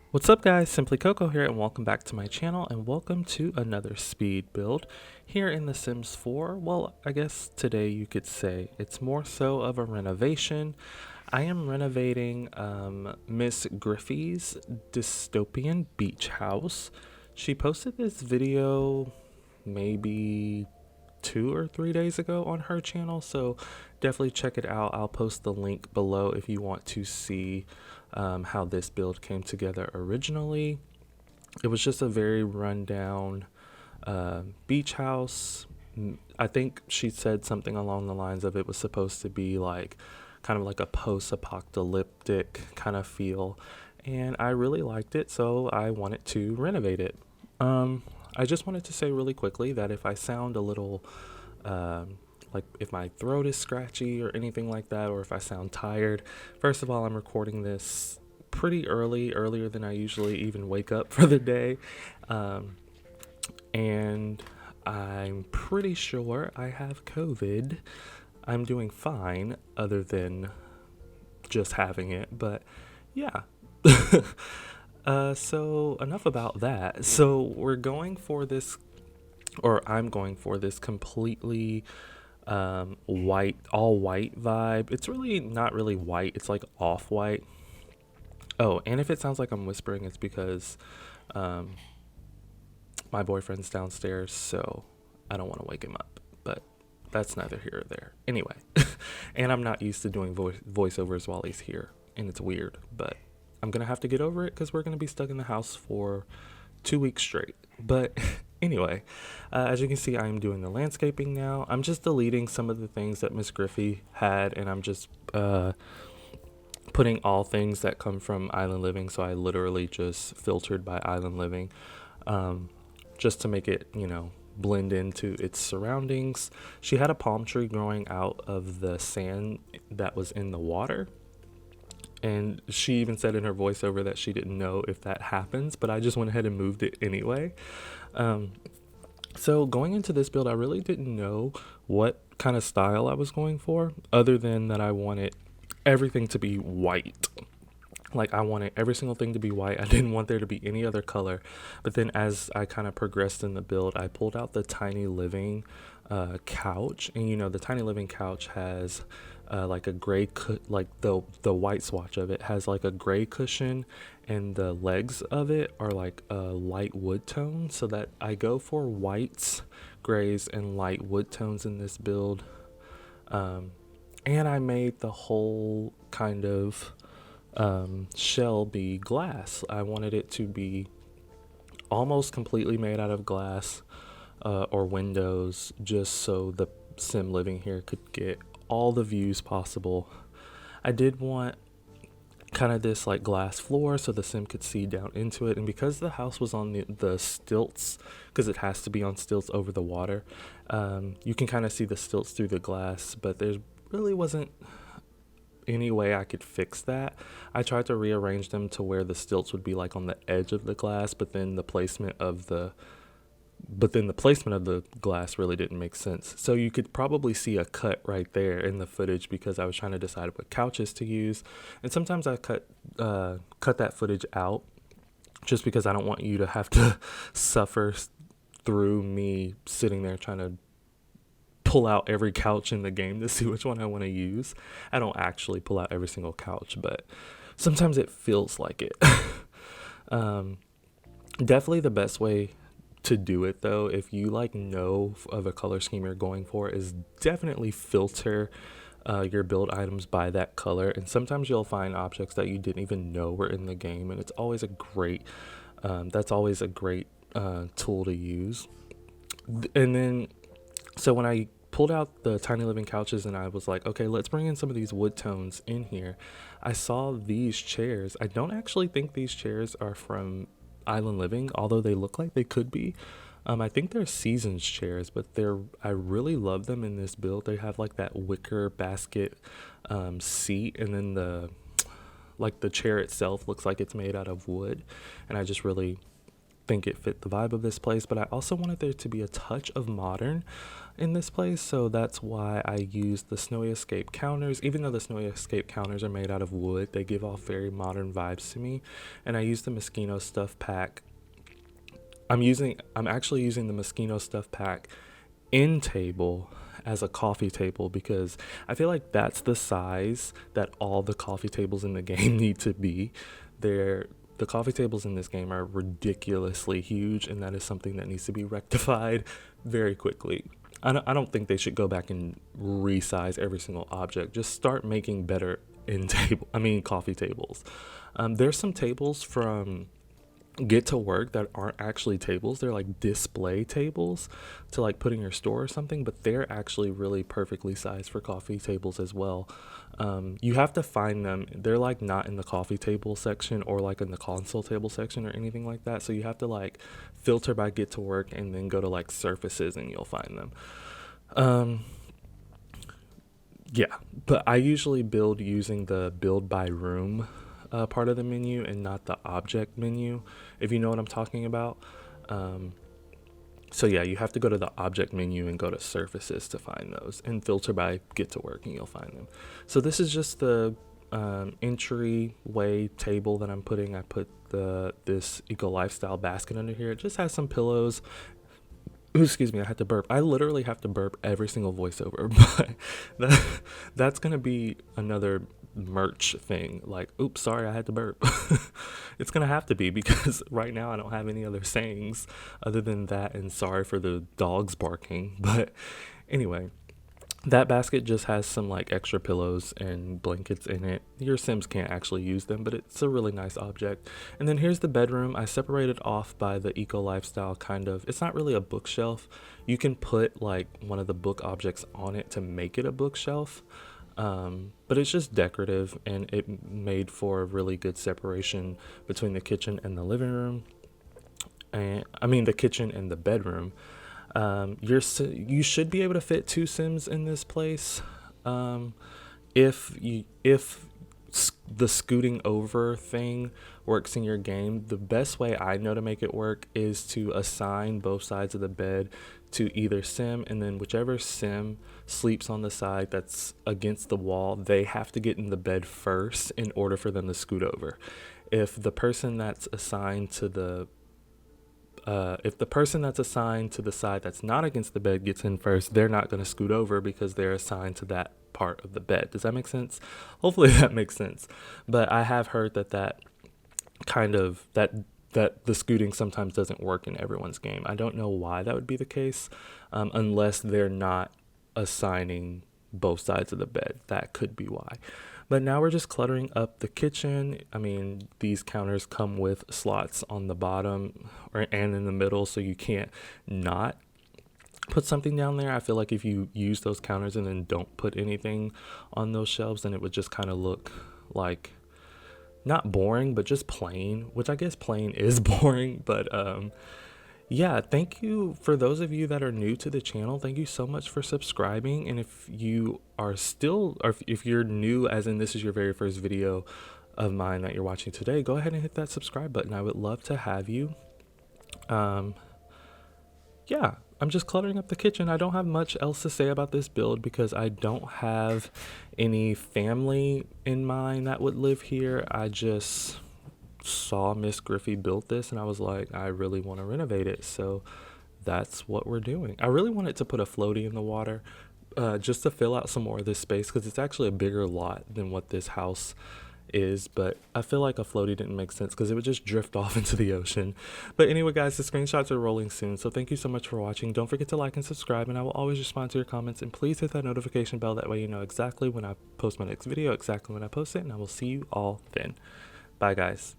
What's up guys, Simply Coco here and welcome back to my channel and welcome to another speed build here in The Sims 4. Well, I guess today you could say it's more so of a renovation. I am renovating MsGryphi's Dystopian beach house. She posted this video maybe 2 or 3 days ago on her channel, so definitely check it out. I'll post the link below if you want to see how this build came together originally. It was just a very rundown beach house. I think she said something along the lines of it was supposed to be like kind of like a post-apocalyptic kind of feel, and I really liked it, so I wanted to renovate it. I just wanted to say really quickly that if I sound a little like if my throat is scratchy or anything like that, or if I sound tired, first of all, I'm recording this pretty earlier than I usually even wake up for the day. And I'm pretty sure I have COVID. I'm doing fine other than just having it, but yeah. So enough about that. So we're going for this, or I'm going for this completely white, all white vibe. It's really not really white, it's like off white. Oh, and if it sounds like I'm whispering, it's because um, my boyfriend's downstairs, so I don't want to wake him up. But that's neither here or there. Anyway, and I'm not used to doing voiceovers while he's here, and it's weird, but I'm gonna have to get over it because we're gonna be stuck in the house for 2 weeks straight. But anyway, as you can see, I'm doing the landscaping now. I'm just deleting some of the things that Miss Griffey had, and I'm just putting all things that come from Island Living. So I literally just filtered by Island Living, just to make it, blend into its surroundings. She had a palm tree growing out of the sand that was in the water. And she even said in her voiceover that she didn't know if that happens, but I just went ahead and moved it anyway. So going into this build, I really didn't know what kind of style I was going for, other than that I wanted everything to be white. Like, I wanted every single thing to be white. I didn't want there to be any other color. But then as I kind of progressed in the build, I pulled out the Tiny Living couch. And the Tiny Living couch has like a gray, like the white swatch of it has like a gray cushion, and the legs of it are like a light wood tone. So that I go for whites, grays, and light wood tones in this build. And I made the whole kind of shell be glass. I wanted it to be almost completely made out of glass or windows, just so the sim living here could get all the views possible. I did want kind of this like glass floor so the sim could see down into it, and because the house was on the stilts, because it has to be on stilts over the water, you can kind of see the stilts through the glass, but there really wasn't any way I could fix that. I tried to rearrange them to where the stilts would be like on the edge of the glass, but then the placement of the glass really didn't make sense. So you could probably see a cut right there in the footage because I was trying to decide what couches to use. And sometimes I cut that footage out just because I don't want you to have to suffer through me sitting there trying to pull out every couch in the game to see which one I want to use. I don't actually pull out every single couch, but sometimes it feels like it. Definitely the best way to do it, though, if you know of a color scheme you're going for, is definitely filter your build items by that color. And sometimes you'll find objects that you didn't even know were in the game, and it's always a great tool to use. And then so when I pulled out the Tiny Living couches and I was like, okay, let's bring in some of these wood tones in here, I saw these chairs. I don't actually think these chairs are from Island Living, although they look like they could be. I think they're Seasons chairs, but I really love them in this build. They have like that wicker basket seat, and then the chair itself looks like it's made out of wood, and I just really think it fit the vibe of this place, but I also wanted there to be a touch of modern in this place, so that's why I used the Snowy Escape counters. Even though the Snowy Escape counters are made out of wood, they give off very modern vibes to me. And I used the Moschino stuff pack. I'm actually using the Moschino stuff pack in table as a coffee table because I feel like that's the size that all the coffee tables in the game need to be. The coffee tables in this game are ridiculously huge, and that is something that needs to be rectified very quickly. I don't think they should go back and resize every single object. Just start making better coffee tables. There's some tables from Get to Work that aren't actually tables. They're like display tables to like put in your store or something, but they're actually really perfectly sized for coffee tables as well. You have to find them. They're like not in the coffee table section or like in the console table section or anything like that. So you have to like filter by Get to Work and then go to like surfaces and you'll find them. Yeah, but I usually build using the build by room part of the menu and not the object menu, if you know what I'm talking about. So yeah, you have to go to the object menu and go to surfaces to find those and filter by Get to Work and you'll find them. So this is just the entryway table that I'm putting. I put this eco lifestyle basket under here. It just has some pillows. Ooh, excuse me, I had to burp. I literally have to burp every single voiceover, but that's gonna be another merch thing. Like, oops, sorry, I had to burp. It's gonna have to be because right now I don't have any other sayings other than that and sorry for the dogs barking. But anyway, that basket just has some like extra pillows and blankets in it. Your Sims can't actually use them, but it's a really nice object. And then here's the bedroom. I separated off by the eco lifestyle kind of. It's not really a bookshelf. You can put like one of the book objects on it to make it a bookshelf. But it's just decorative and it made for a really good separation between the kitchen and the living room. And the kitchen and the bedroom. You should be able to fit 2 Sims in this place. If the scooting over thing works in your game, the best way I know to make it work is to assign both sides of the bed to either Sim, and then whichever Sim sleeps on the side that's against the wall, they have to get in the bed first in order for them to scoot over. If the person that's assigned to the side that's not against the bed gets in first, they're not going to scoot over because they're assigned to that part of the bed. Does that make sense? Hopefully that makes sense. But I have heard that the scooting sometimes doesn't work in everyone's game. I don't know why that would be the case, unless they're not assigning both sides of the bed. That could be why. But now we're just cluttering up the kitchen. These counters come with slots on the bottom and in the middle, so you can't not put something down there. I feel like if you use those counters and then don't put anything on those shelves, then it would just kind of look like not boring, but just plain, which I guess plain is boring. But yeah, thank you for those of you that are new to the channel. Thank you so much for subscribing. And if you are if you're new, as in this is your very first video of mine that you're watching today, go ahead and hit that subscribe button. I would love to have you. Yeah, I'm just cluttering up the kitchen. I don't have much else to say about this build because I don't have any family in mind that would live here. I just saw MsGryphi built this and I was like, I really want to renovate it. So that's what we're doing. I really wanted to put a floaty in the water just to fill out some more of this space because it's actually a bigger lot than what this house is, but I feel like a floaty didn't make sense because it would just drift off into the ocean. But anyway, guys, the screenshots are rolling soon, so thank you so much for watching. Don't forget to like and subscribe, and I will always respond to your comments, and please hit that notification bell. That way you know exactly when I post my next video, exactly when I post it, and I will see you all then. Bye, guys.